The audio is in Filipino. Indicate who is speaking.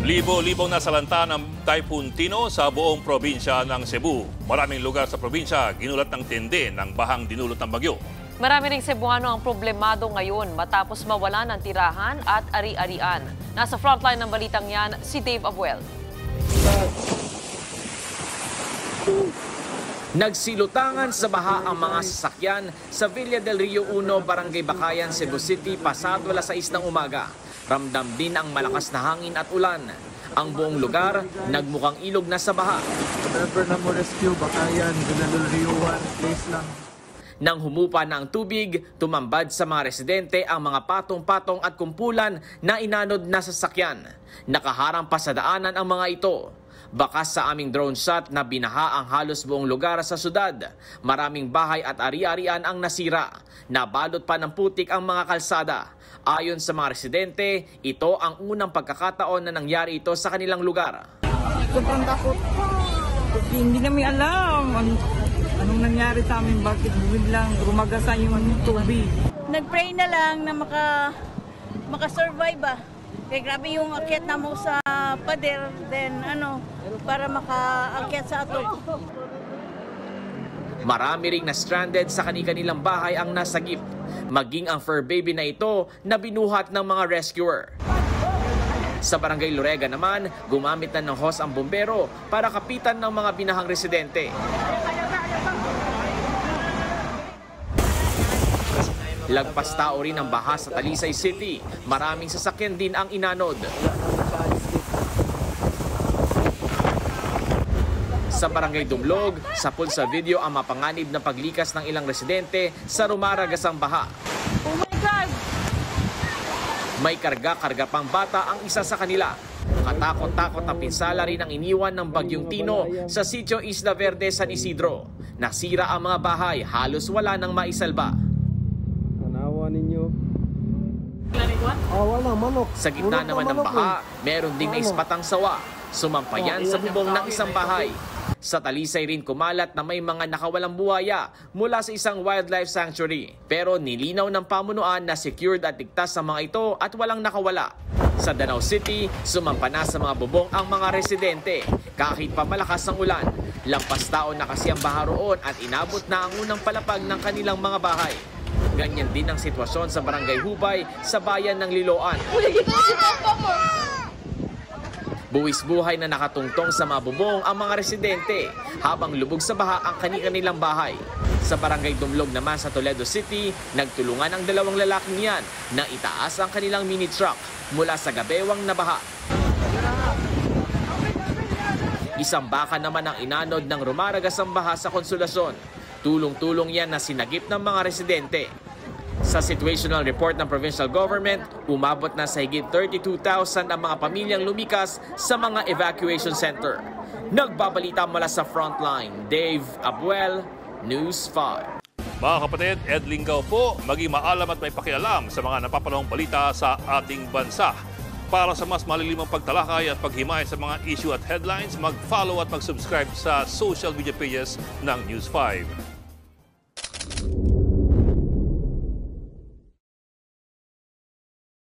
Speaker 1: Libo-libong nasalanta ng Typhoon Tino sa buong probinsya ng Cebu. Maraming lugar sa probinsya ginulat ng tindi ng bahang dinulot ng bagyo.
Speaker 2: Marami ring Cebuano ang problemado ngayon matapos mawalan ng tirahan at ari-arian. Nasa frontline ng balitang yan, si Dave Abuel.
Speaker 3: Nagsilutangan sa baha ang mga sasakyan sa Villa del Rio 1, Barangay Bakayan, Cebu City, pasado alas 6 ng umaga. Ramdam din ang malakas na hangin at ulan. Ang buong lugar nagmukhang ilog na sa baha.
Speaker 4: Whatever na mo rescue, Bakayan, Villa del Rio 1, place lang.
Speaker 3: Nang humupa na ang tubig, tumambad sa mga residente ang mga patong-patong at kumpulan na inanod na sasakyan. Nakaharang pa sa daanan ang mga ito. Bakas sa aming drone shot na binaha ang halos buong lugar sa syudad. Maraming bahay at ari-arian ang nasira. Nabalot pa ng putik ang mga kalsada. Ayon sa mga residente, ito ang unang pagkakataon na nangyari ito sa kanilang lugar.
Speaker 5: Sobrang takot. Hindi namin alam anong nangyari sa amin, bakit biglang rumagasan yung tubig.
Speaker 6: Nag-pray na lang na maka-survive ba. Kaya grabe yung akyat na mo sa pader, then para maka-akyat sa ato.
Speaker 3: Marami ring na-stranded sa kanilang bahay ang nasagip. Maging ang fur baby na ito na binuhat ng mga rescuer. Sa Barangay Lorega naman, gumamit na ng hose ang bumbero para kapitan ng mga binahang residente. Lagpas tao rin ang baha sa Talisay City. Maraming sasakyan din ang inanod. Sa Barangay Dumlog, sapul sa video ang mapanganib na paglikas ng ilang residente sa rumaragasang baha.
Speaker 6: Oh my God!
Speaker 3: May karga-karga pang bata ang isa sa kanila. Katakot-takot na pinsala rin ang iniwan ng Bagyong Tino sa Sitio Isla Verde, San Isidro. Nasira ang mga bahay, halos wala nang maisalba.
Speaker 4: Tanawa ninyo. Wala, manok.
Speaker 3: Sa gitna naman ng baha, meron ding naispatang sawa. Sumampayan sa bubong ng isang bahay. Sa Talisay rin kumalat na may mga nakawalang buhaya mula sa isang wildlife sanctuary. Pero nilinaw ng pamunuan na secured at ligtas sa mga ito at walang nakawala. Sa Danau City, sumampa na sa mga bubong ang mga residente. Kahit pa malakas ang ulan, lampas taon na kasi ang baha roon at inabot na ang unang palapag ng kanilang mga bahay. Ganyan din ang sitwasyon sa Barangay Hubay sa bayan ng Liloan. Buwis-buhay na nakatungtong sa mga bubong ang mga residente habang lubog sa baha ang kanilang bahay. Sa Barangay Dumlog naman sa Toledo City, nagtulungan ang dalawang lalaking yan na itaas ang kanilang mini truck mula sa gabewang na baha. Isang baka naman ang inanod ng rumaragasang baha sa Konsolasyon. Tulong-tulong yan na sinagip ng mga residente. Sa situational report ng provincial government, umabot na sa higit 32,000 ang mga pamilyang lumikas sa mga evacuation center. Nagbabalita mula sa frontline, Dave Abuel, News 5.
Speaker 1: Mga kapatid, Ed Lingaw po, maging maalam at may pakialam sa mga napapanahong balita sa ating bansa. Para sa mas malilimang pagtalakay at paghimay sa mga issue at headlines, mag-follow at mag-subscribe sa social media pages ng News 5.